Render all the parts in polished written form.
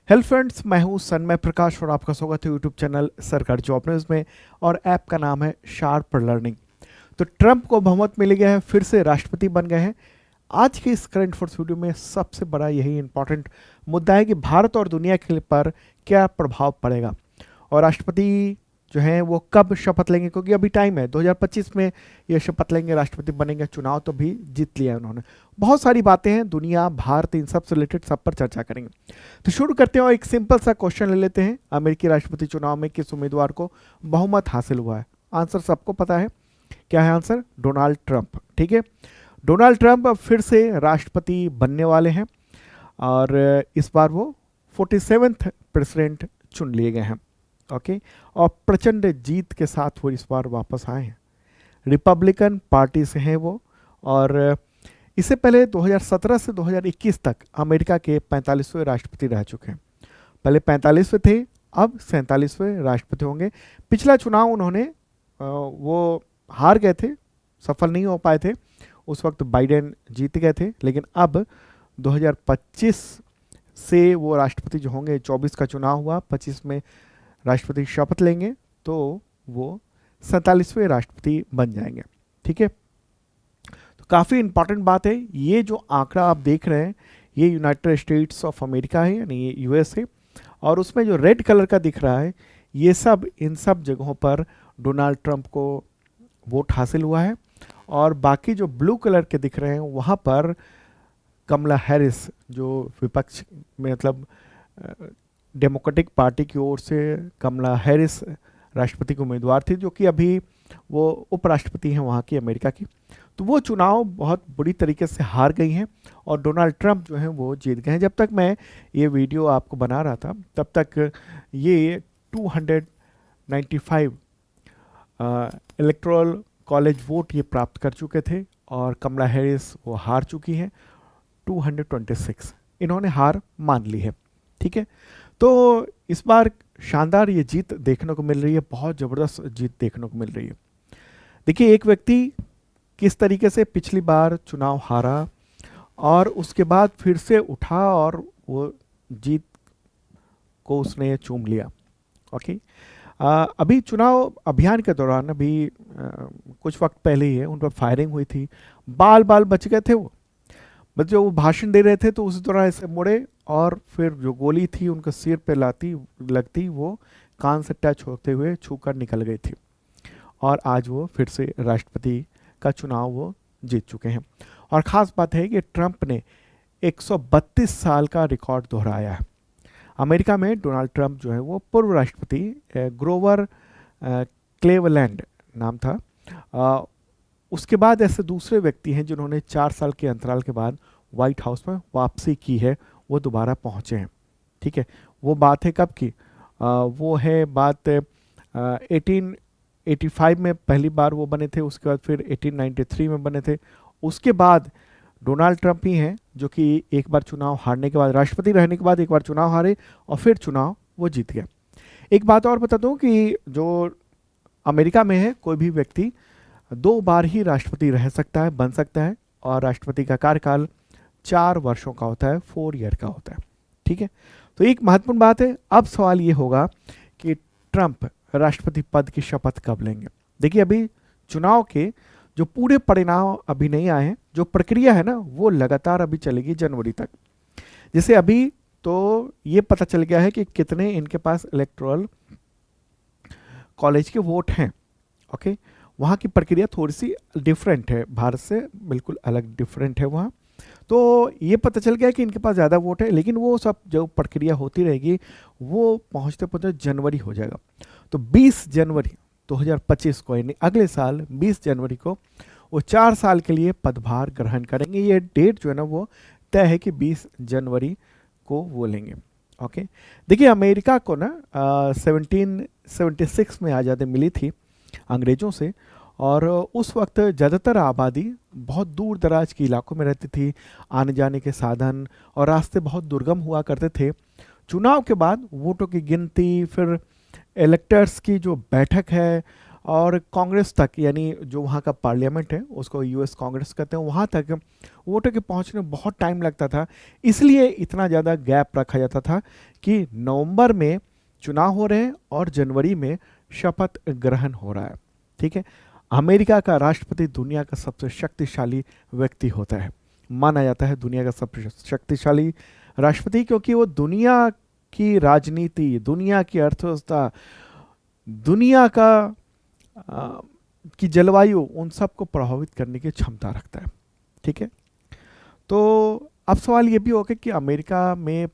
Hello friends, मैं हूं सन्मय प्रकाश और आपका स्वागत है यूट्यूब चैनल सरकारी जॉब न्यूज़ में। और ऐप का नाम है शार्प लर्निंग। तो ट्रंप को बहुमत मिल गया है, फिर से राष्ट्रपति बन गए हैं। आज की इस करंट अफेयर्स वीडियो में सबसे बड़ा यही इंपॉर्टेंट मुद्दा है कि भारत और दुनिया के पर क्या प्रभाव पड़ेगा और राष्ट्रपति जो हैं वो कब शपथ लेंगे, क्योंकि अभी टाइम है 2025 में ये शपथ लेंगे, राष्ट्रपति बनेंगे। चुनाव तो भी जीत लिया है उन्होंने। बहुत सारी बातें हैं, दुनिया भारत इन सब से रिलेटेड सब पर चर्चा करेंगे। तो शुरू करते हैं और एक सिंपल सा क्वेश्चन ले लेते हैं। अमेरिकी राष्ट्रपति चुनाव में किस उम्मीदवार को बहुमत हासिल हुआ है? आंसर सबको पता है। क्या है आंसर? Donald Trump. ठीक है, डोनाल्ड ट्रंप अब फिर से राष्ट्रपति बनने वाले हैं और इस बार वो 47th प्रेसिडेंट चुन लिए गए हैं। ओके, और प्रचंड जीत के साथ वो इस बार वापस आए हैं। रिपब्लिकन पार्टी से हैं वो। और इससे पहले 2017 से 2021 तक अमेरिका के 45वें राष्ट्रपति रह चुके हैं। पहले 45वें थे, अब 47वें राष्ट्रपति होंगे। पिछला चुनाव उन्होंने वो हार गए थे, सफल नहीं हो पाए थे। उस वक्त बाइडेन जीत गए थे, लेकिन अब 2025 से वो राष्ट्रपति जो होंगे, 24 का चुनाव हुआ, 25 में राष्ट्रपति शपथ लेंगे तो वो 47वें राष्ट्रपति बन जाएंगे। ठीक है, तो काफ़ी इंपॉर्टेंट बात है। ये जो आंकड़ा आप देख रहे हैं ये यूनाइटेड स्टेट्स ऑफ अमेरिका है, यानी ये यूएस है। और उसमें जो रेड कलर का दिख रहा है ये सब इन सब जगहों पर डोनाल्ड ट्रंप को वोट हासिल हुआ है। और बाकी जो ब्लू कलर के दिख रहे हैं वहाँ पर कमला हैरिस, जो विपक्ष में मतलब डेमोक्रेटिक पार्टी की ओर से कमला हैरिस राष्ट्रपति की उम्मीदवार थी, जो कि अभी वो उपराष्ट्रपति हैं वहाँ की, अमेरिका की। तो वो चुनाव बहुत बुरी तरीके से हार गई हैं और डोनाल्ड ट्रंप जो हैं वो जीत गए हैं। जब तक मैं ये वीडियो आपको बना रहा था तब तक ये 295 इलेक्टोरल कॉलेज वोट ये प्राप्त कर चुके थे और कमला हैरिस वो हार चुकी हैं 226। इन्होंने हार मान ली है। ठीक है, तो इस बार शानदार ये जीत देखने को मिल रही है, बहुत ज़बरदस्त जीत देखने को मिल रही है। देखिए, एक व्यक्ति किस तरीके से पिछली बार चुनाव हारा और उसके बाद फिर से उठा और वो जीत को उसने चूम लिया। ओके, अभी चुनाव अभियान के दौरान अभी कुछ वक्त पहले ही है उन पर फायरिंग हुई थी। बाल बाल बच गए थे वो, बस जो वो भाषण दे रहे थे तो उसी दौरान ऐसे मुड़े और फिर जो गोली थी उनके सिर पे लगती वो कान से टच होते हुए छूकर निकल गई थी। और आज वो फिर से राष्ट्रपति का चुनाव वो जीत चुके हैं। और ख़ास बात है कि ट्रंप ने 132 साल का रिकॉर्ड दोहराया है। अमेरिका में डोनाल्ड ट्रंप जो है वो पूर्व राष्ट्रपति ग्रोवर क्लेवलैंड नाम था। उसके बाद ऐसे दूसरे व्यक्ति हैं जिन्होंने 4 साल के अंतराल के बाद व्हाइट हाउस में वापसी की है, वो दोबारा पहुंचे हैं। ठीक है, वो बात है कब की? वो है बात 1885 में पहली बार वो बने थे, उसके बाद फिर 1893 में बने थे। उसके बाद डोनाल्ड ट्रंप ही हैं जो कि एक बार चुनाव हारने के बाद, राष्ट्रपति रहने के बाद एक बार चुनाव हारे और फिर चुनाव वो जीत गया। एक बात और बता दूं कि जो अमेरिका में है कोई भी व्यक्ति 2 बार ही राष्ट्रपति रह सकता है, बन सकता है। और राष्ट्रपति का कार्यकाल 4 वर्षों का होता है, 4 ईयर का होता है। ठीक है, तो एक महत्वपूर्ण बात है। अब सवाल ये होगा कि ट्रंप राष्ट्रपति पद की शपथ कब लेंगे। देखिए, अभी चुनाव के जो पूरे परिणाम अभी नहीं आए हैं, जो प्रक्रिया है ना वो लगातार अभी चलेगी जनवरी तक। जैसे अभी तो ये पता चल गया है कि कितने इनके पास इलेक्टोरल कॉलेज के वोट हैं। ओके, वहाँ की प्रक्रिया थोड़ी सी डिफरेंट है, भारत से बिल्कुल अलग डिफरेंट है वहाँ। तो ये पता चल गया कि इनके पास ज़्यादा वोट है, लेकिन वो सब जो प्रक्रिया होती रहेगी वो पहुँचते पहुँचते जनवरी हो जाएगा। तो 20 जनवरी 2025 को, यानी अगले साल 20 जनवरी को वो 4 साल के लिए पदभार ग्रहण करेंगे। ये डेट जो है ना वो तय है कि 20 जनवरी को वो लेंगे। ओके, देखिए, अमेरिका को ना 1776 में आज़ादी मिली थी अंग्रेज़ों से। और उस वक्त ज़्यादातर आबादी बहुत दूर दराज के इलाकों में रहती थी, आने जाने के साधन और रास्ते बहुत दुर्गम हुआ करते थे। चुनाव के बाद वोटों की गिनती, फिर इलेक्टर्स की जो बैठक है और कांग्रेस तक, यानी जो वहाँ का पार्लियामेंट है उसको यूएस कांग्रेस कहते हैं, वहाँ तक वोटर के पहुँचने में बहुत टाइम लगता था। इसलिए इतना ज़्यादा गैप रखा जाता था कि नवंबर में चुनाव हो रहे हैं और जनवरी में शपथ ग्रहण हो रहा है। ठीक है। अमेरिका का राष्ट्रपति दुनिया का सबसे शक्तिशाली व्यक्ति होता है, माना जाता है दुनिया का सबसे शक्तिशाली राष्ट्रपति, क्योंकि वो दुनिया की राजनीति, दुनिया की अर्थव्यवस्था, दुनिया का की जलवायु, उन सबको प्रभावित करने की क्षमता रखता है। ठीक है। तो अब सवाल ये भी होगा कि अमेरिका में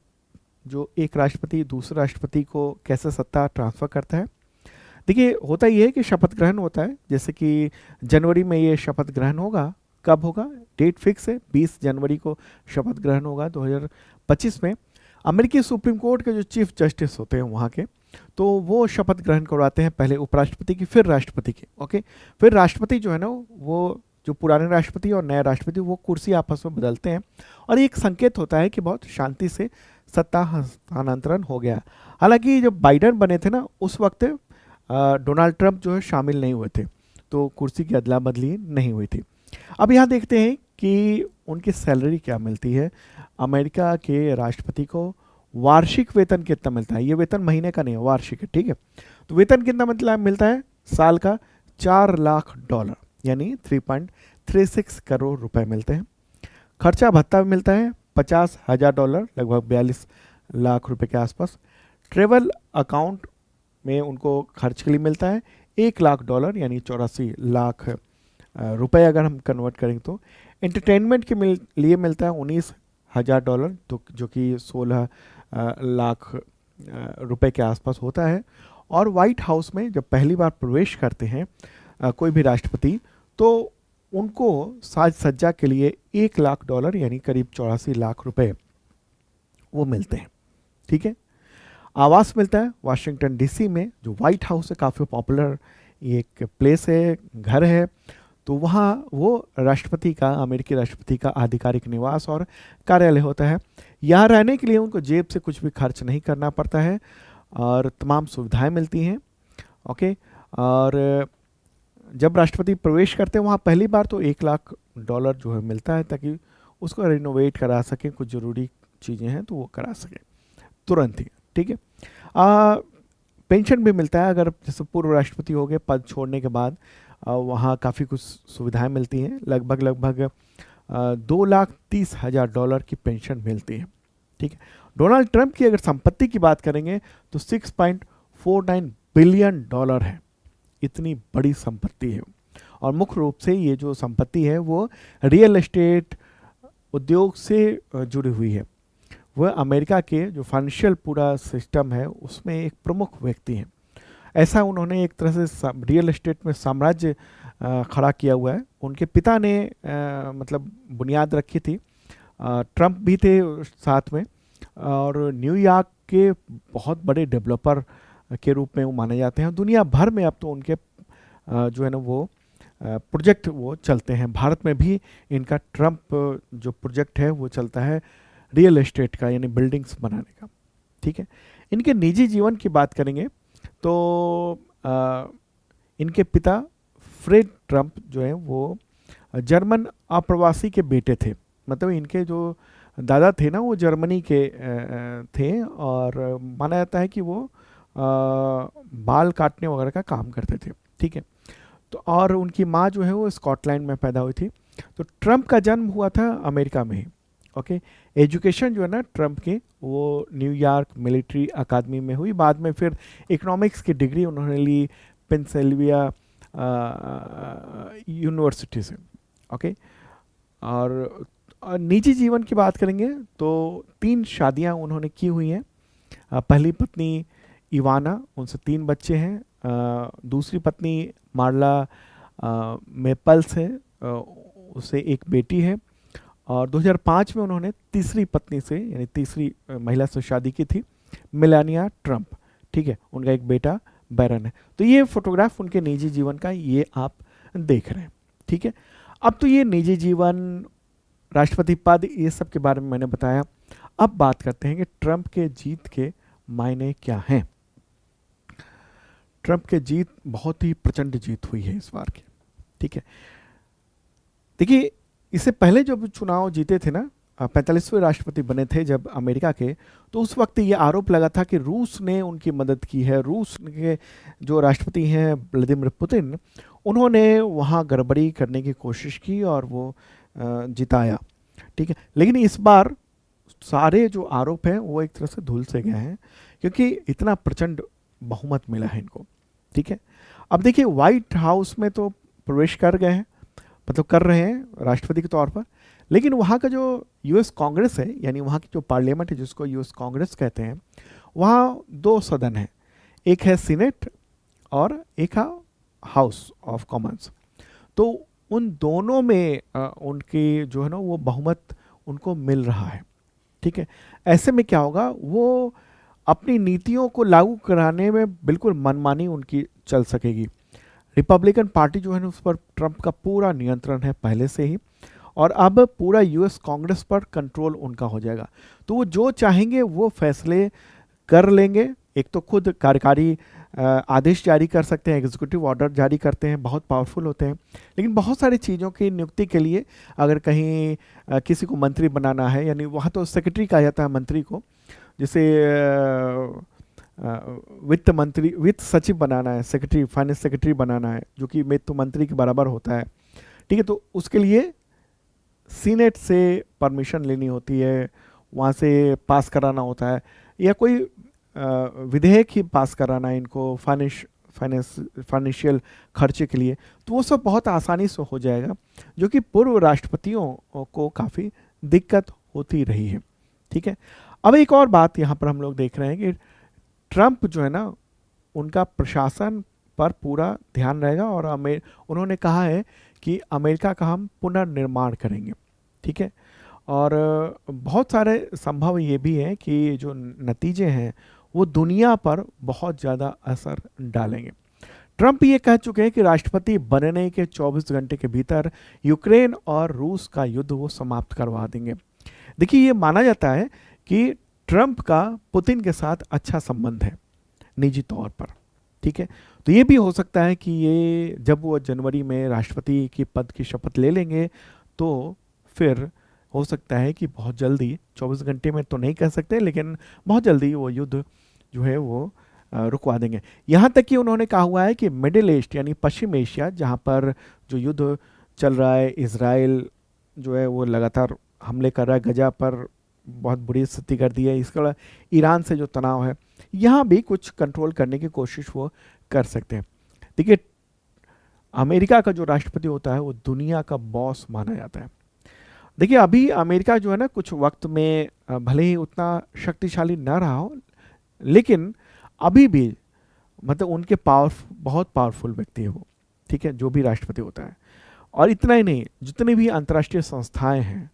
जो एक राष्ट्रपति दूसरे राष्ट्रपति को कैसे सत्ता ट्रांसफ़र करता है। देखिए, होता ये है कि शपथ ग्रहण होता है, जैसे कि जनवरी में ये शपथ ग्रहण होगा। कब होगा, डेट फिक्स है, 20 जनवरी को शपथ ग्रहण होगा 2025 में। अमेरिकी सुप्रीम कोर्ट के जो चीफ जस्टिस होते हैं वहाँ के, तो वो शपथ ग्रहण करवाते हैं, पहले उपराष्ट्रपति की फिर राष्ट्रपति की। ओके। फिर राष्ट्रपति जो है ना, वो जो पुराने राष्ट्रपति और नए राष्ट्रपति वो कुर्सी आपस में बदलते हैं, और एक संकेत होता है कि बहुत शांति से सत्ता हस्तांतरण हो गया। हालांकि जब बाइडेन बने थे ना, उस वक्त डोनाल्ड ट्रंप जो है शामिल नहीं हुए थे, तो कुर्सी की अदला बदली नहीं हुई थी। अब यहाँ देखते हैं कि उनकी सैलरी क्या मिलती है। अमेरिका के राष्ट्रपति को वार्षिक वेतन कितना मिलता है, ये वेतन महीने का नहीं है, वार्षिक है। ठीक है। तो वेतन कितना मिलता है साल का, $4 लाख, यानी 3.36 करोड़ रुपए मिलते हैं। खर्चा भत्ता भी मिलता है $50,000, लगभग 42 लाख रुपए के आसपास। ट्रेवल अकाउंट में उनको खर्च के लिए मिलता है $1 लाख, यानी 84 लाख रुपए अगर हम कन्वर्ट करें तो। एंटरटेनमेंट के लिए मिलता है $19,000, तो जो कि 16 लाख रुपए के आसपास होता है। और वाइट हाउस में जब पहली बार प्रवेश करते हैं कोई भी राष्ट्रपति, तो उनको साज सज्जा के लिए $1 लाख, यानी करीब 84 लाख रुपए वो मिलते हैं। ठीक है। आवास मिलता है वाशिंगटन डीसी में, जो वाइट हाउस है, काफ़ी पॉपुलर एक प्लेस है, घर है। तो वहाँ वो राष्ट्रपति का, अमेरिकी राष्ट्रपति का आधिकारिक निवास और कार्यालय होता है। यहाँ रहने के लिए उनको जेब से कुछ भी खर्च नहीं करना पड़ता है और तमाम सुविधाएं मिलती हैं। ओके। और जब राष्ट्रपति प्रवेश करते हैं वहाँ पहली बार तो $1 लाख जो है मिलता है, ताकि उसको रिनोवेट करा सकें, कुछ ज़रूरी चीज़ें हैं तो वो करा सकें तुरंत ही। ठीक है। पेंशन भी मिलता है, अगर जैसे पूर्व राष्ट्रपति हो गए पद छोड़ने के बाद, वहाँ काफ़ी कुछ सुविधाएं मिलती हैं। लगभग $2,30,000 की पेंशन मिलती है। ठीक है। डोनाल्ड ट्रंप की अगर संपत्ति की बात करेंगे तो $6.49 बिलियन है, इतनी बड़ी संपत्ति है। और मुख्य रूप से ये जो संपत्ति है वो रियल एस्टेट उद्योग से जुड़ी हुई है। वह अमेरिका के जो फाइनेंशियल पूरा सिस्टम है उसमें एक प्रमुख व्यक्ति हैं। ऐसा उन्होंने एक तरह से रियल एस्टेट में साम्राज्य खड़ा किया हुआ है। उनके पिता ने मतलब बुनियाद रखी थी। ट्रंप भी थे साथ में, और न्यूयॉर्क के बहुत बड़े डेवलपर के रूप में वो माने जाते हैं। दुनिया भर में अब तो उनके जो है ना वो प्रोजेक्ट वो चलते हैं। भारत में भी इनका ट्रंप जो प्रोजेक्ट है वो चलता है रियल एस्टेट का, यानी बिल्डिंग्स बनाने का। ठीक है। इनके निजी जीवन की बात करेंगे तो इनके पिता फ्रेड ट्रंप जो है वो जर्मन अप्रवासी के बेटे थे। मतलब इनके जो दादा थे ना वो जर्मनी के थे, और माना जाता है कि वो बाल काटने वगैरह का काम करते थे। ठीक है। तो और उनकी माँ जो है वो स्कॉटलैंड में पैदा हुई थी। तो ट्रंप का जन्म हुआ था अमेरिका में ही। ओके। एजुकेशन जो है ना ट्रंप की वो न्यूयॉर्क मिलिट्री अकादमी में हुई। बाद में फिर इकोनॉमिक्स की डिग्री उन्होंने ली पेंसिल्वेनिया यूनिवर्सिटी से। ओके। और निजी जीवन की बात करेंगे तो 3 शादियां उन्होंने की हुई हैं। पहली पत्नी इवाना, उनसे 3 बच्चे हैं। दूसरी पत्नी मार्ला मेपल्स है, उससे एक बेटी है। और 2005 में उन्होंने तीसरी पत्नी से, यानी तीसरी महिला से शादी की थी, मेलानिया ट्रंप। ठीक है। उनका एक बेटा बैरन है। तो ये फोटोग्राफ उनके निजी जीवन का ये आप देख रहे हैं। ठीक है। अब तो ये निजी जीवन, राष्ट्रपति पद, ये सब के बारे में मैंने बताया। अब बात करते हैं कि ट्रंप के जीत के मायने क्या हैं। ट्रंप के जीत बहुत ही प्रचंड जीत हुई है इस बार की। ठीक है, देखिए इससे पहले जब चुनाव जीते थे ना, 45वें राष्ट्रपति बने थे जब अमेरिका के, तो उस वक्त ये आरोप लगा था कि रूस ने उनकी मदद की है। रूस के जो राष्ट्रपति हैं व्लादिमीर पुतिन, उन्होंने वहाँ गड़बड़ी करने की कोशिश की और वो जिताया। ठीक है, लेकिन इस बार सारे जो आरोप हैं वो एक तरह से धुल से गए हैं, क्योंकि इतना प्रचंड बहुमत मिला है इनको। ठीक है, अब देखिए व्हाइट हाउस में तो प्रवेश कर गए हैं, मतलब कर रहे हैं राष्ट्रपति के तौर पर, लेकिन वहाँ का जो यूएस कांग्रेस है, यानी वहाँ की जो पार्लियामेंट है जिसको यूएस कांग्रेस कहते हैं, वहाँ दो सदन हैं, एक है सीनेट और एक है हाउस ऑफ कॉमन्स। तो उन दोनों में उनकी जो है ना वो बहुमत उनको मिल रहा है। ठीक है, ऐसे में क्या होगा, वो अपनी नीतियों को लागू कराने में बिल्कुल मनमानी उनकी चल सकेगी। रिपब्लिकन पार्टी जो है ना उस पर ट्रंप का पूरा नियंत्रण है पहले से ही, और अब पूरा यूएस कांग्रेस पर कंट्रोल उनका हो जाएगा। तो वो जो चाहेंगे वो फैसले कर लेंगे। एक तो खुद कार्यकारी आदेश जारी कर सकते हैं, एग्जीक्यूटिव ऑर्डर जारी करते हैं, बहुत पावरफुल होते हैं। लेकिन बहुत सारी चीज़ों की नियुक्ति के लिए अगर कहीं किसी को मंत्री बनाना है, यानी वहाँ तो सेक्रेटरी कहा जाता है मंत्री को, जैसे वित्त मंत्री, वित्त सचिव बनाना है, सेक्रेटरी, फाइनेंस सेक्रेटरी बनाना है, जो कि वित्त मंत्री के बराबर होता है। ठीक है, तो उसके लिए सीनेट से परमिशन लेनी होती है, वहाँ से पास कराना होता है, या कोई विधेयक ही पास कराना है इनको फाइनेंशियल खर्चे के लिए, तो वो सब बहुत आसानी से हो जाएगा, जो कि पूर्व राष्ट्रपतियों को काफ़ी दिक्कत होती रही है। ठीक है, अब एक और बात यहाँ पर हम लोग देख रहे हैं कि ट्रंप जो है ना, उनका प्रशासन पर पूरा ध्यान रहेगा, और उन्होंने कहा है कि अमेरिका का हम पुनर्निर्माण करेंगे। ठीक है, और बहुत सारे संभव ये भी है कि जो नतीजे हैं वो दुनिया पर बहुत ज़्यादा असर डालेंगे। ट्रंप ये कह चुके हैं कि राष्ट्रपति बनने के 24 घंटे के भीतर यूक्रेन और रूस का युद्ध वो समाप्त करवा देंगे। देखिए ये माना जाता है कि ट्रंप का पुतिन के साथ अच्छा संबंध है निजी तौर पर। ठीक है, तो ये भी हो सकता है कि ये जब वो जनवरी में राष्ट्रपति की पद की शपथ ले लेंगे, तो फिर हो सकता है कि बहुत जल्दी, 24 घंटे में तो नहीं कह सकते, लेकिन बहुत जल्दी वो युद्ध जो है वो रुकवा देंगे। यहाँ तक कि उन्होंने कहा हुआ है कि मिडिल ईस्ट यानी पश्चिम एशिया, जहाँ पर जो युद्ध चल रहा है, इजराइल जो है वो लगातार हमले कर रहा है, गजा पर बहुत बुरी स्थिति कर दी है, इसके अलावा ईरान से जो तनाव है, यहाँ भी कुछ कंट्रोल करने की कोशिश वो कर सकते हैं। देखिए अमेरिका का जो राष्ट्रपति होता है वो दुनिया का बॉस माना जाता है। देखिए अभी अमेरिका जो है ना कुछ वक्त में भले ही उतना शक्तिशाली ना रहा हो, लेकिन अभी भी मतलब उनके बहुत पावरफुल व्यक्ति है वो। ठीक है, जो भी राष्ट्रपति होता है, और इतना ही नहीं, जितनी भी अंतर्राष्ट्रीय संस्थाएं हैं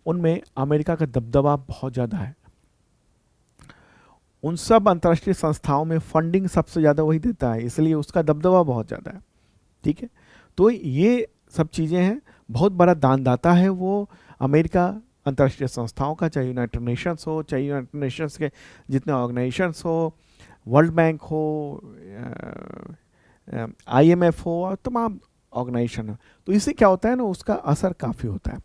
उनमें अमेरिका का दबदबा बहुत ज़्यादा है। उन सब अंतर्राष्ट्रीय संस्थाओं में फंडिंग सबसे ज़्यादा वही देता है, इसलिए उसका दबदबा बहुत ज़्यादा है। ठीक है, तो ये सब चीज़ें हैं, बहुत बड़ा दानदाता है वो अमेरिका अंतर्राष्ट्रीय संस्थाओं का, चाहे यूनाइटेड नेशंस हो, चाहे यूनाइटेड नेशंस के जितने ऑर्गेनाइजेशंस हो, वर्ल्ड बैंक हो, IMF हो, और तमाम ऑर्गेनाइजेशन हो। तो इससे क्या होता है ना, उसका असर काफ़ी होता है।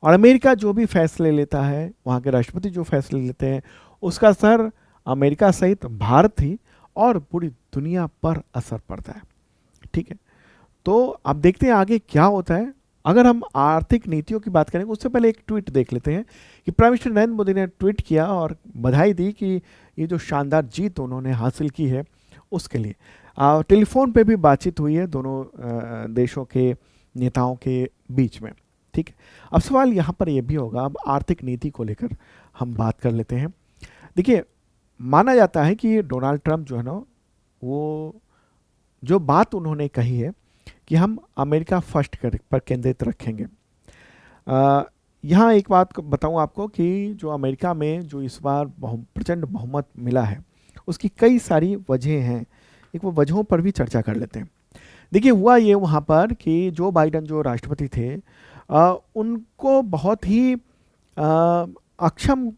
और अमेरिका जो भी फैसले लेता है, वहाँ के राष्ट्रपति जो फैसले लेते हैं, उसका असर अमेरिका सहित भारत ही और पूरी दुनिया पर असर पड़ता है। ठीक है, तो अब देखते हैं आगे क्या होता है। अगर हम आर्थिक नीतियों की बात करें, उससे पहले एक ट्वीट देख लेते हैं कि प्राइम मिनिस्टर नरेंद्र मोदी ने ट्वीट किया और बधाई दी कि ये जो शानदार जीत उन्होंने हासिल की है उसके लिए। टेलीफोन पे भी बातचीत हुई है दोनों देशों के नेताओं के बीच में। ठीक है, अब सवाल यहाँ पर यह भी होगा, अब आर्थिक नीति को लेकर हम बात कर लेते हैं। देखिए माना जाता है कि डोनाल्ड ट्रंप जो है ना, वो जो बात उन्होंने कही है कि हम अमेरिका फर्स्ट पर केंद्रित रखेंगे। यहाँ एक बात बताऊँ आपको कि जो अमेरिका में जो इस बार प्रचंड बहुमत मिला है, उसकी कई सारी वजह हैं। एक वो वजहों पर भी चर्चा कर लेते हैं। देखिए हुआ ये वहाँ पर कि जो बाइडन जो राष्ट्रपति थे, उनको बहुत ही अक्षम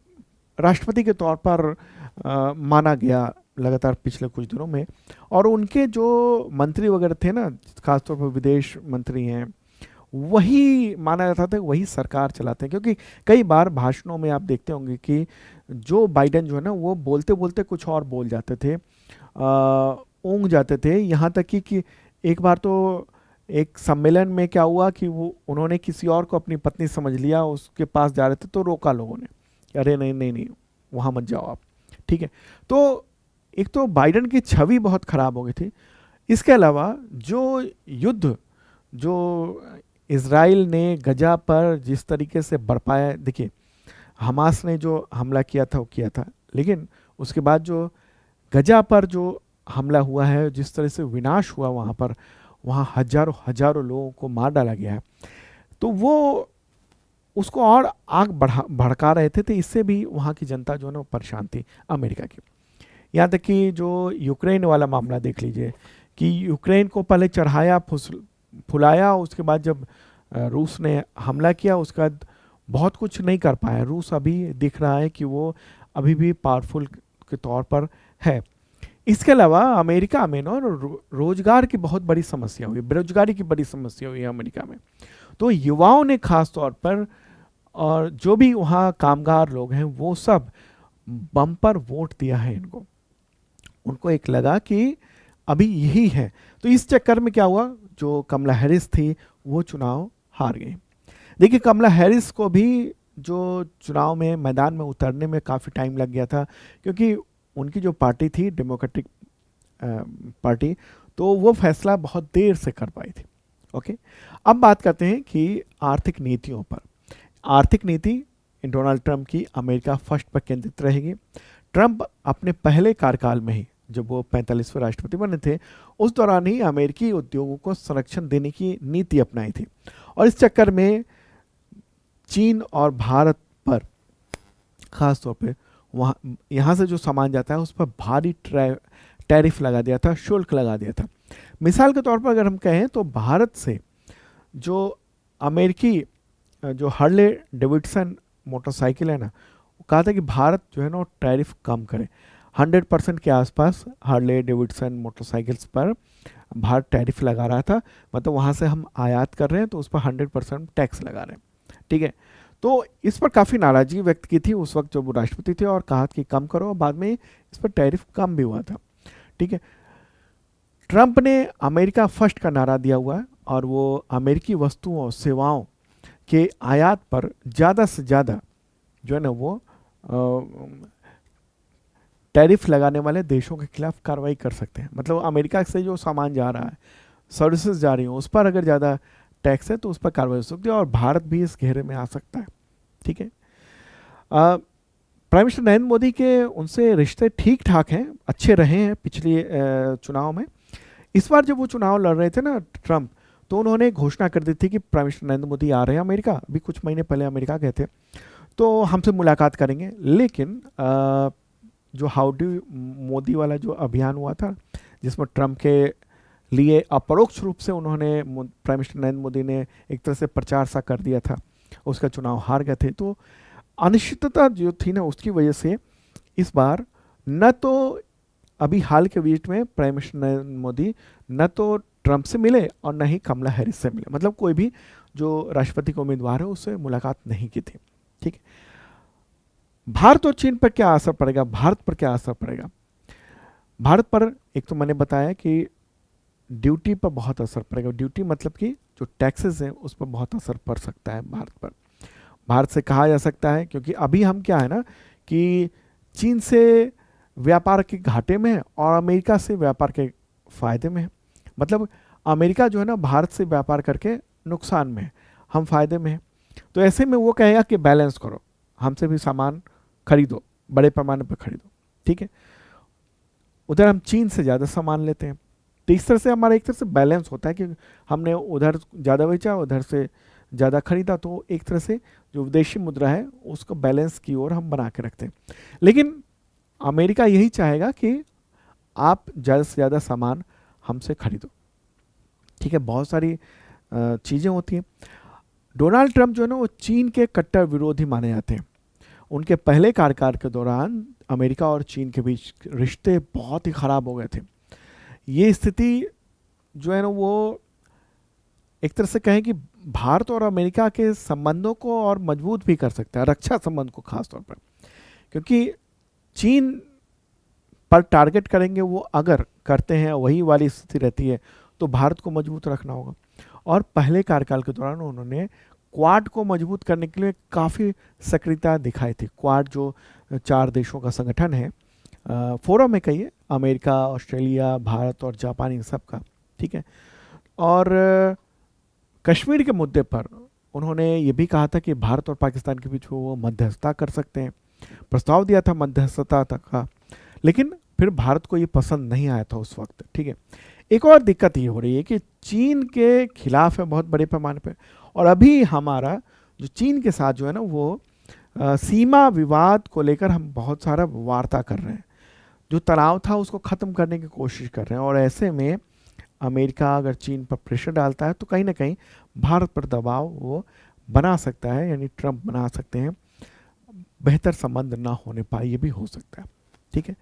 राष्ट्रपति के तौर पर माना गया लगातार पिछले कुछ दिनों में। और उनके जो मंत्री वगैरह थे ना, खासतौर पर विदेश मंत्री हैं, वही माना जाता था वही सरकार चलाते हैं। क्योंकि कई बार भाषणों में आप देखते होंगे कि जो बाइडेन जो है ना, वो बोलते बोलते कुछ और बोल जाते थे, ऊँग जाते थे। यहाँ तक कि एक बार तो एक सम्मेलन में क्या हुआ कि वो उन्होंने किसी और को अपनी पत्नी समझ लिया, उसके पास जा रहे थे तो रोका लोगों ने, अरे नहीं नहीं नहीं, वहाँ मत जाओ आप, ठीक है। तो एक तो बाइडेन की छवि बहुत खराब हो गई थी। इसके अलावा जो युद्ध जो इसराइल ने गजा पर जिस तरीके से बरपाया, देखिए हमास ने जो हमला किया था वो किया था, लेकिन उसके बाद जो गजा पर जो हमला हुआ है, जिस तरह से विनाश हुआ वहाँ पर, वहाँ हजारों हजारों लोगों को मार डाला गया है, तो वो उसको और आग भड़का रहे थे। तो इससे भी वहाँ की जनता जो है ना वो परेशान थी अमेरिका की। यहाँ तक कि जो यूक्रेन वाला मामला देख लीजिए कि यूक्रेन को पहले चढ़ाया फुलाया, उसके बाद जब रूस ने हमला किया उसके बाद बहुत कुछ नहीं कर पाया। रूस अभी दिख रहा है कि वो अभी भी पावरफुल के तौर पर है। इसके अलावा अमेरिका में ना रोजगार की बहुत बड़ी समस्या हुई, बेरोजगारी की बड़ी समस्या हुई है अमेरिका में। तो युवाओं ने खास तौर पर, और जो भी वहाँ कामगार लोग हैं, वो सब बम्पर वोट दिया है इनको। उनको एक लगा कि अभी यही है। तो इस चक्कर में क्या हुआ, जो कमला हैरिस थी वो चुनाव हार गई। देखिए कमला हैरिस को भी जो चुनाव में मैदान में उतरने में काफ़ी टाइम लग गया था, क्योंकि उनकी जो पार्टी थी डेमोक्रेटिक पार्टी, तो वो फैसला बहुत देर से कर पाई थी। ओके, अब बात करते हैं कि आर्थिक नीतियों पर। आर्थिक नीति डोनाल्ड ट्रंप की अमेरिका फर्स्ट पर केंद्रित रहेगी। ट्रंप अपने पहले कार्यकाल में ही, जब वो 45वें राष्ट्रपति बने थे, उस दौरान ही अमेरिकी उद्योगों को संरक्षण देने की नीति अपनाई थी। और इस चक्कर में चीन और भारत पर खास तौर पे वहाँ यहाँ से जो सामान जाता है उस पर भारी टैरिफ लगा दिया था, शुल्क लगा दिया था। मिसाल के तौर पर अगर हम कहें तो भारत से जो अमेरिकी जो हार्ले डेविडसन मोटरसाइकिल है ना, वो कहा था कि भारत जो है ना टैरिफ कम करे। 100% के आसपास हार्ले डेविडसन मोटरसाइकिल्स पर भारत टैरिफ लगा रहा था, मतलब वहाँ से हम आयात कर रहे हैं तो उस पर 100% टैक्स लगा रहे हैं, ठीक है। तो इस पर काफ़ी नाराज़गी व्यक्त की थी उस वक्त जब वो राष्ट्रपति थे, और कहा कि कम करो, और बाद में इस पर टैरिफ कम भी हुआ था, ठीक है। ट्रंप ने अमेरिका फर्स्ट का नारा दिया हुआ है, और वो अमेरिकी वस्तुओं और सेवाओं के आयात पर ज़्यादा से ज़्यादा जो है ना वो टैरिफ लगाने वाले देशों के खिलाफ कार्रवाई कर सकते हैं। मतलब अमेरिका से जो सामान जा रहा है, सर्विसेज जा रही हैं, उस पर अगर ज़्यादा टैक्स है तो उस पर कार्रवाई हो सकती है, और भारत भी इस घेरे में आ सकता है, ठीक है। प्राइम मिनिस्टर नरेंद्र मोदी के उनसे रिश्ते ठीक ठाक हैं, अच्छे रहे हैं पिछले चुनाव में। इस बार जब वो चुनाव लड़ रहे थे ना ट्रंप, तो उन्होंने घोषणा कर दी थी कि प्राइम मिनिस्टर नरेंद्र मोदी आ रहे हैं अमेरिका। अभी कुछ महीने पहले अमेरिका गए थे, तो हमसे मुलाकात करेंगे। लेकिन जो हाउडी मोदी वाला जो अभियान हुआ था, जिसमें ट्रंप के लिए अपरोक्ष रूप से उन्होंने, प्राइम मिनिस्टर नरेंद्र मोदी ने एक तरह से प्रचार सा कर दिया था, उसका चुनाव हार गए थे। तो अनिश्चितता जो थी ना, उसकी वजह से इस बार न तो अभी हाल के बीच में प्राइम मिनिस्टर नरेंद्र मोदी न तो ट्रंप से मिले और न ही कमला हैरिस से मिले, मतलब कोई भी जो राष्ट्रपति का उम्मीदवार है उससे मुलाकात नहीं की थी, ठीक। भारत और चीन पर क्या असर पड़ेगा, भारत पर क्या असर पड़ेगा? भारत पर एक तो मैंने बताया कि ड्यूटी पर बहुत असर पड़ेगा। ड्यूटी मतलब कि जो टैक्सेस हैं उस पर बहुत असर पड़ सकता है भारत पर। भारत से कहा जा सकता है, क्योंकि अभी हम क्या है ना कि चीन से व्यापार के घाटे में है और अमेरिका से व्यापार के फायदे में है। मतलब अमेरिका जो है ना भारत से व्यापार करके नुकसान में है, हम फायदे में हैं। तो ऐसे में वो कहेगा कि बैलेंस करो, हमसे भी सामान खरीदो, बड़े पैमाने पर खरीदो, ठीक है। उधर हम चीन से ज़्यादा सामान लेते हैं, तो इस तरह से हमारा एक तरह से बैलेंस होता है कि हमने उधर ज़्यादा बेचा, उधर से ज़्यादा खरीदा, तो एक तरह से जो विदेशी मुद्रा है उसको बैलेंस की ओर हम बना के रखते हैं। लेकिन अमेरिका यही चाहेगा कि आप ज़्यादा से ज़्यादा सामान हमसे खरीदो, ठीक है। बहुत सारी चीज़ें होती हैं। डोनाल्ड ट्रंप जो है ना वो चीन के कट्टर विरोधी माने जाते हैं। उनके पहले कार्यकाल के दौरान अमेरिका और चीन के बीच रिश्ते बहुत ही ख़राब हो गए थे। ये स्थिति जो है ना वो एक तरह से कहें कि भारत और अमेरिका के संबंधों को और मजबूत भी कर सकता है, रक्षा संबंध को खास तौर पर, क्योंकि चीन पर टारगेट करेंगे वो अगर करते हैं, वही वाली स्थिति रहती है, तो भारत को मजबूत रखना होगा। और पहले कार्यकाल के दौरान उन्होंने क्वाड को मजबूत करने के लिए काफ़ी सक्रियता दिखाई थी। क्वाड जो 4 देशों का संगठन है, फोरम है कहिए, अमेरिका, ऑस्ट्रेलिया, भारत और जापान, इन सब का, ठीक है। और कश्मीर के मुद्दे पर उन्होंने ये भी कहा था कि भारत और पाकिस्तान के बीच वो मध्यस्थता कर सकते हैं, प्रस्ताव दिया था मध्यस्थता तक का, लेकिन फिर भारत को ये पसंद नहीं आया था उस वक्त, ठीक है। एक और दिक्कत ये हो रही है कि चीन के खिलाफ है बहुत बड़े पैमाने पे, और अभी हमारा जो चीन के साथ जो है ना वो सीमा विवाद को लेकर हम बहुत सारा वार्ता कर रहे हैं, जो तनाव था उसको ख़त्म करने की कोशिश कर रहे हैं। और ऐसे में अमेरिका अगर चीन पर प्रेशर डालता है तो कहीं ना कहीं भारत पर दबाव वो बना सकता है, यानी ट्रंप बना सकते हैं, बेहतर संबंध ना होने पाए, ये भी हो सकता है, ठीक है।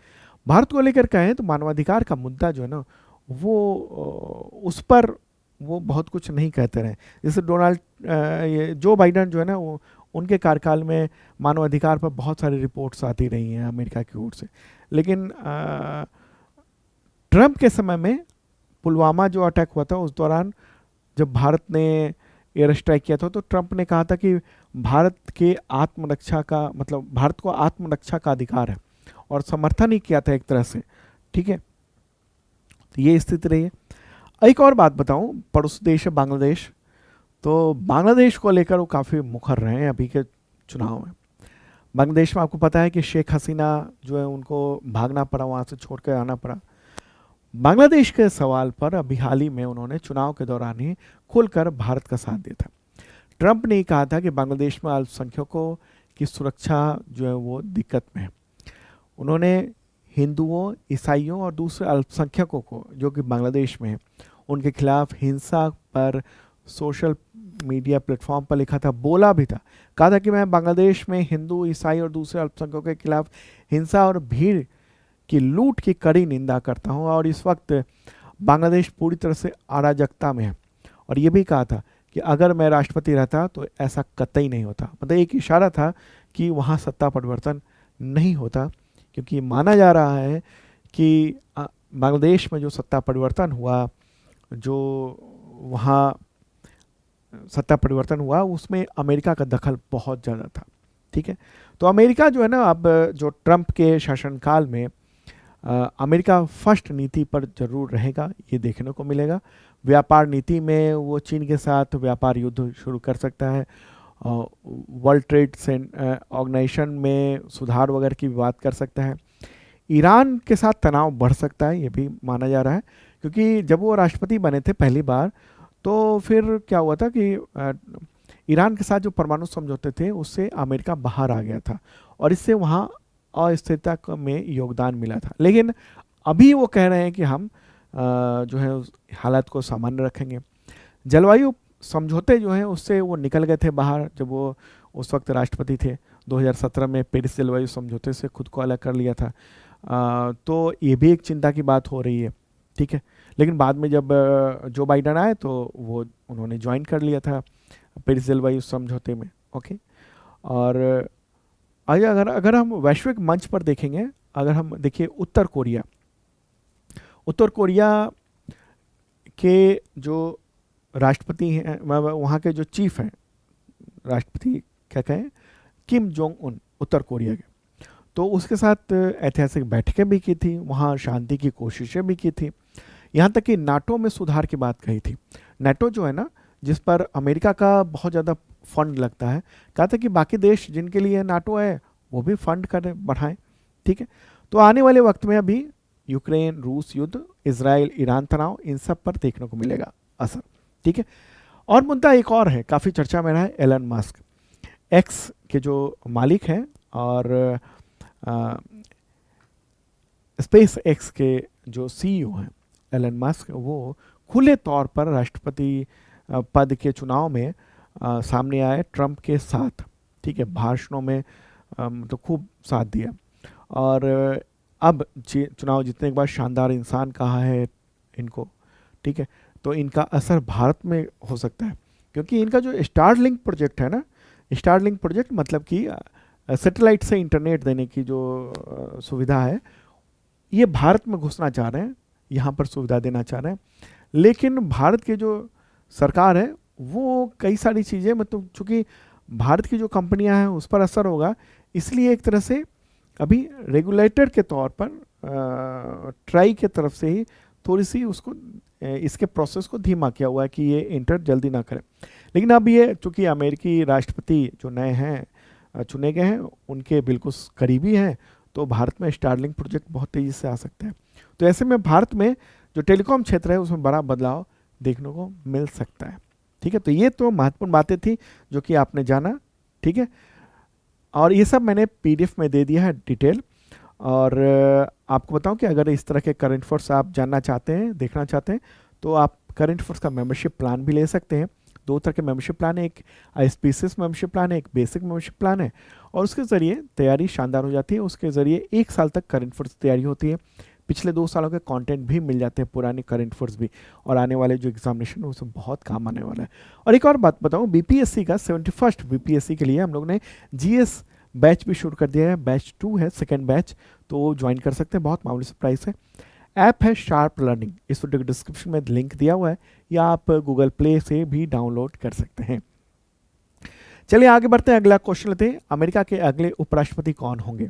भारत को लेकर कहें तो मानवाधिकार का मुद्दा जो है ना वो उस पर वो बहुत कुछ नहीं कहते रहे। जैसे ये जो बाइडन जो है ना वो उनके कार्यकाल में मानवाधिकार पर बहुत सारी रिपोर्ट्स आती रही हैं अमेरिका की ओर से, लेकिन ट्रंप के समय में पुलवामा जो अटैक हुआ था उस दौरान जब भारत ने एयर स्ट्राइक किया था तो ट्रंप ने कहा था कि भारत के आत्मरक्षा का मतलब भारत को आत्मरक्षा का अधिकार है, और समर्थन ही किया था एक तरह से, ठीक है। तो ये स्थिति रही है। एक और बात बताऊं, पड़ोसी देश है बांग्लादेश, तो बांग्लादेश को लेकर वो काफ़ी मुखर रहे हैं अभी के चुनाव में। बांग्लादेश में आपको पता है कि शेख हसीना जो है उनको भागना पड़ा, वहाँ से छोड़ कर आना पड़ा। बांग्लादेश के सवाल पर अभी हाल ही में उन्होंने चुनाव के दौरान ही खुलकर भारत का साथ दिया था। ट्रंप ने कहा था कि बांग्लादेश में अल्पसंख्यकों की सुरक्षा जो है वो दिक्कत में है। उन्होंने हिंदुओं, ईसाइयों और दूसरे अल्पसंख्यकों को जो कि बांग्लादेश में हैं उनके खिलाफ हिंसा पर सोशल मीडिया प्लेटफॉर्म पर लिखा था, बोला भी था, कहा था कि मैं बांग्लादेश में हिंदू, ईसाई और दूसरे अल्पसंख्यकों के खिलाफ हिंसा और भीड़ की लूट की कड़ी निंदा करता हूं, और इस वक्त बांग्लादेश पूरी तरह से अराजकता में है। और ये भी कहा था कि अगर मैं राष्ट्रपति रहता तो ऐसा कतई नहीं होता। मतलब एक इशारा था कि वहाँ सत्ता परिवर्तन नहीं होता, क्योंकि माना जा रहा है कि बांग्लादेश में जो सत्ता परिवर्तन हुआ, जो वहाँ सत्ता परिवर्तन हुआ उसमें अमेरिका का दखल बहुत ज़्यादा था, ठीक है। तो अमेरिका जो है ना अब जो ट्रंप के शासनकाल में अमेरिका फर्स्ट नीति पर जरूर रहेगा, ये देखने को मिलेगा। व्यापार नीति में वो चीन के साथ व्यापार युद्ध शुरू कर सकता है, वर्ल्ड ट्रेड ऑर्गेनाइजेशन में सुधार वगैरह की बात कर सकता है। ईरान के साथ तनाव बढ़ सकता है, ये भी माना जा रहा है, क्योंकि जब वो राष्ट्रपति बने थे पहली बार तो फिर क्या हुआ था कि ईरान के साथ जो परमाणु समझौते थे उससे अमेरिका बाहर आ गया था, और इससे वहाँ अस्थिरता में योगदान मिला था। लेकिन अभी वो कह रहे हैं कि हम जो है उस हालात को सामान्य रखेंगे। जलवायु समझौते जो हैं उससे वो निकल गए थे बाहर जब वो उस वक्त राष्ट्रपति थे। 2017 में पेरिस जलवायु समझौते से खुद को अलग कर लिया था। तो ये भी एक चिंता की बात हो रही है, ठीक है। लेकिन बाद में जब जो बाइडन आए तो वो उन्होंने ज्वाइन कर लिया था पेरिस जलवायु समझौते में, ओके। और अगर हम वैश्विक मंच पर देखेंगे, अगर हम देखिए उत्तर कोरिया के जो राष्ट्रपति हैं, वहाँ के जो चीफ हैं, राष्ट्रपति क्या कहें, किम जोंग उन, उत्तर कोरिया के, तो उसके साथ ऐतिहासिक बैठकें भी की थी, वहाँ शांति की कोशिशें भी की थी, यहाँ तक कि नाटो में सुधार की बात कही थी। नाटो जो है ना, जिस पर अमेरिका का बहुत ज़्यादा फंड लगता है, कहा था कि बाकी देश जिनके लिए नाटो है वो भी फंड करें, बढ़ाएं, ठीक है। तो आने वाले वक्त में अभी यूक्रेन रूस युद्ध, इजराइल ईरान तनाव, इन सब पर देखने को मिलेगा असर, ठीक है। और मुद्दा एक और है, काफ़ी चर्चा में रहा है, एलन मस्क, एक्स के जो मालिक हैं और स्पेस एक्स के जो सीईओ हैं एलन मस्क, वो खुले तौर पर राष्ट्रपति पद के चुनाव में सामने आए ट्रंप के साथ, ठीक है। भाषणों में तो खूब साथ दिया, और अब चुनाव जीतने के बाद शानदार इंसान कहा है इनको, ठीक है। तो इनका असर भारत में हो सकता है, क्योंकि इनका जो स्टारलिंक प्रोजेक्ट है ना, स्टारलिंक प्रोजेक्ट मतलब कि सैटेलाइट से इंटरनेट देने की जो सुविधा है, ये भारत में घुसना चाह रहे हैं, यहाँ पर सुविधा देना चाह रहे हैं। लेकिन भारत के जो सरकार है वो कई सारी चीज़ें, मतलब चूँकि भारत की जो कंपनियां हैं उस पर असर होगा, इसलिए एक तरह से अभी रेगुलेटर के तौर पर ट्राई के तरफ से ही थोड़ी सी उसको इसके प्रोसेस को धीमा किया हुआ है कि ये इंटर जल्दी ना करें। लेकिन अब ये चूँकि अमेरिकी राष्ट्रपति जो नए हैं चुने गए हैं, उनके बिल्कुल करीबी हैं, तो भारत में स्टारलिंक प्रोजेक्ट बहुत तेज़ी से आ सकते हैं। तो ऐसे में भारत में जो टेलीकॉम क्षेत्र है उसमें बड़ा बदलाव देखने को मिल सकता है, ठीक है। तो ये तो महत्वपूर्ण बातें थी जो कि आपने जाना, ठीक है। और ये सब मैंने पीडीएफ में दे दिया है डिटेल। और आपको बताऊं कि अगर इस तरह के करंट अफेयर्स आप जानना चाहते हैं, देखना चाहते हैं, तो आप करंट अफेयर्स का मेंबरशिप प्लान भी ले सकते हैं। दो तरह के मेंबरशिप प्लान है, एक आईएसपीसीएस मेंबरशिप प्लान है, एक बेसिक मेंबरशिप प्लान है। और उसके ज़रिए तैयारी शानदार हो जाती है। उसके ज़रिए 1 साल तक करंट अफेयर्स तैयारी होती है, पिछले 2 सालों के कंटेंट भी मिल जाते हैं, पुराने करंट अफेयर्स भी, और आने वाले जो एग्जामिनेशन है उसमें बहुत काम आने वाला है। और एक और बात बताऊं, बीपीएससी का 71st बीपीएससी के लिए हम लोग ने जीएस बैच भी शुरू कर दिया है। बैच 2 है, सेकेंड बैच, तो ज्वाइन कर सकते हैं, बहुत मामूली सा प्राइस है। ऐप है शार्प लर्निंग, इस वीडियो के डिस्क्रिप्शन में लिंक दिया हुआ है, या आप गूगल प्ले से भी डाउनलोड कर सकते हैं। चलिए आगे बढ़ते हैं, अगला क्वेश्चन लेते हैं। अमेरिका के अगले उपराष्ट्रपति कौन होंगे?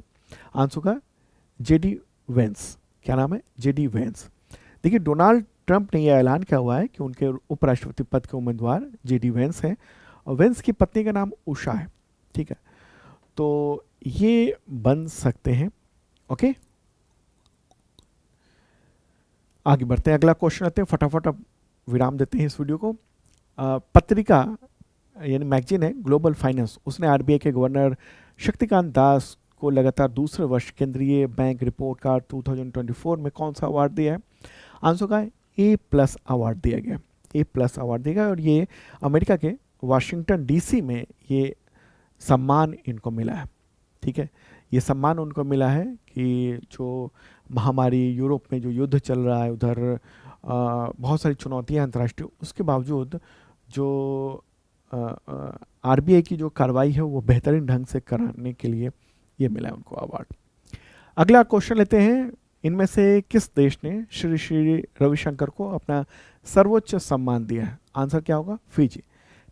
आंसर का जेडी वेंस। क्या नाम है? JD Vance. देखिए, डोनाल्ड ट्रंप ने यह ऐलान किया हुआ है कि उनके उपराष्ट्रपति पद के उम्मीदवार जेडी वेंस हैं, और वेंस की पत्नी का नाम उषा है, ठीक है। तो ये बन सकते हैं, ओके। आगे बढ़ते हैं, अगला क्वेश्चन लेते हैं, फटाफट अब विराम देते हैं इस वीडियो को। पत्रिका यानी मैगजीन है ग्लोबल फाइनेंस, उसने आरबीआई के गवर्नर शक्तिकांत दास को लगातार दूसरे वर्ष केंद्रीय बैंक रिपोर्ट कार्ड 2024 में कौन सा अवार्ड दिया है? आंसर का A+ अवार्ड दिया गया, A+ अवार्ड दिया गया। और ये अमेरिका के वाशिंगटन डीसी में ये सम्मान इनको मिला है, ठीक है। ये सम्मान उनको मिला है कि जो महामारी, यूरोप में जो युद्ध चल रहा है, उधर बहुत सारी चुनौतियां अंतर्राष्ट्रीय, उसके बावजूद जो आरबीआई की जो कार्रवाई है वो बेहतरीन ढंग से कराने के लिए ये मिला है उनको अवार्ड। अगला क्वेश्चन लेते हैं, इनमें से किस देश ने श्री श्री रविशंकर को अपना सर्वोच्च सम्मान दिया है? आंसर क्या होगा? फिजी,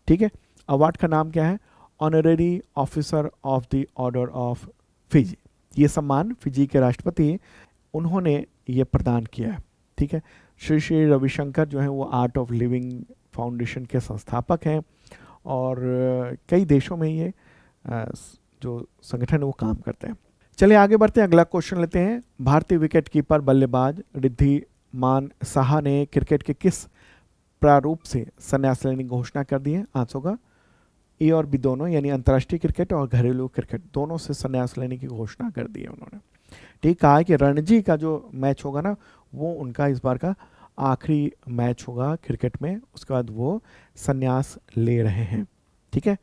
ठीक है। अवार्ड का नाम क्या है? Honorary officer of the order of Fiji. ये सम्मान फिजी के राष्ट्रपति उन्होंने ये प्रदान किया है, ठीक है। श्री श्री रविशंकर जो है वो आर्ट ऑफ लिविंग फाउंडेशन के संस्थापक हैं, और कई देशों में ये जो संगठन है वो काम करते हैं। चलिए आगे बढ़ते हैं, अगला क्वेश्चन लेते हैं। भारतीय विकेट कीपर बल्लेबाज रिद्धिमान साहा ने क्रिकेट के किस प्रारूप से संन्यास लेने की घोषणा कर दी है? आंसर होगा ए और बी दोनों, यानी अंतर्राष्ट्रीय क्रिकेट और घरेलू क्रिकेट दोनों से संन्यास लेने की घोषणा कर दी है उन्होंने, ठीक। कहा है कि रणजी का जो मैच होगा ना, वो उनका इस बार का आखिरी मैच होगा क्रिकेट में, उसके बाद वो संन्यास ले रहे हैं, ठीक है।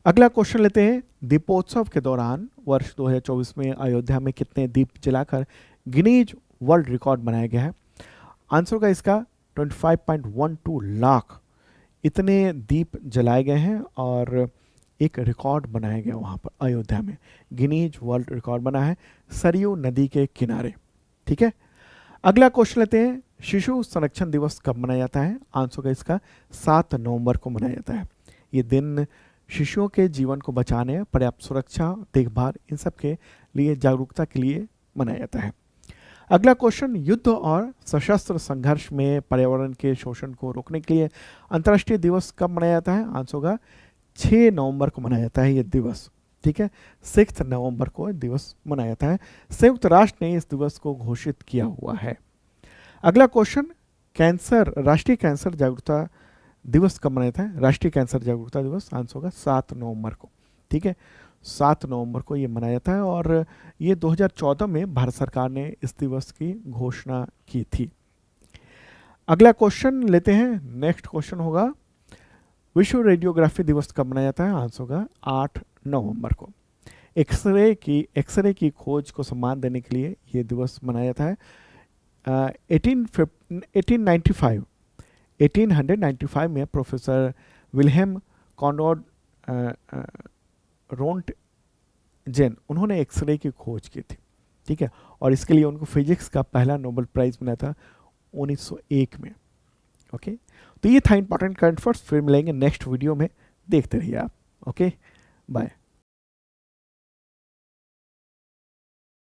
अगला क्वेश्चन लेते हैं, दीपोत्सव के दौरान वर्ष 2024 में अयोध्या में कितने दीप जलाकर गिनीज वर्ल्ड रिकॉर्ड बनाया गया है? आंसर का इसका 25.12 लाख इतने दीप जलाए गए हैं, और एक रिकॉर्ड बनाया गया वहाँ पर अयोध्या में, गिनीज वर्ल्ड रिकॉर्ड बना है सरयू नदी के किनारे, ठीक है। अगला क्वेश्चन लेते हैं, शिशु संरक्षण दिवस कब मनाया जाता है? आंसर का इसका 7 नवंबर को मनाया जाता है। ये दिन शिशुओं के जीवन को बचाने, पर्याप्त सुरक्षा, देखभाल, इन सब के लिए जागरूकता के लिए मनाया जाता है। अगला क्वेश्चन, युद्ध और सशस्त्र संघर्ष में पर्यावरण के शोषण को रोकने के लिए अंतर्राष्ट्रीय दिवस कब मनाया जाता है? आंसर का 6 नवंबर को मनाया जाता है ये दिवस, ठीक है। 6 नवंबर को दिवस मनाया जाता है। संयुक्त राष्ट्र ने इस दिवस को घोषित किया हुआ है। अगला क्वेश्चन, कैंसर, राष्ट्रीय कैंसर जागरूकता दिवस कब मनाया जाता है? राष्ट्रीय कैंसर जागरूकता दिवस आंसर होगा 7 नवंबर को, ठीक है। 7 नवंबर को ये मनाया जाता है, और ये 2014 में भारत सरकार ने इस दिवस की घोषणा की थी। अगला क्वेश्चन लेते हैं, नेक्स्ट क्वेश्चन होगा, विश्व रेडियोग्राफी दिवस कब मनाया जाता है? आंसर होगा 8 नवंबर को। एक्सरे की खोज को सम्मान देने के लिए ये दिवस मनाया जाता है। 1895 1895 में प्रोफेसर विल्हेम कॉनराड रोंटजेन उन्होंने एक्सरे की खोज की थी, ठीक है, और इसके लिए उनको फिजिक्स का पहला नोबेल प्राइज मिला था 1901 में। ओके, तो ये था इंपॉर्टेंट करंट अफेयर्स। फिर मिलेंगे नेक्स्ट वीडियो में, देखते रहिए आप। Okay, bye.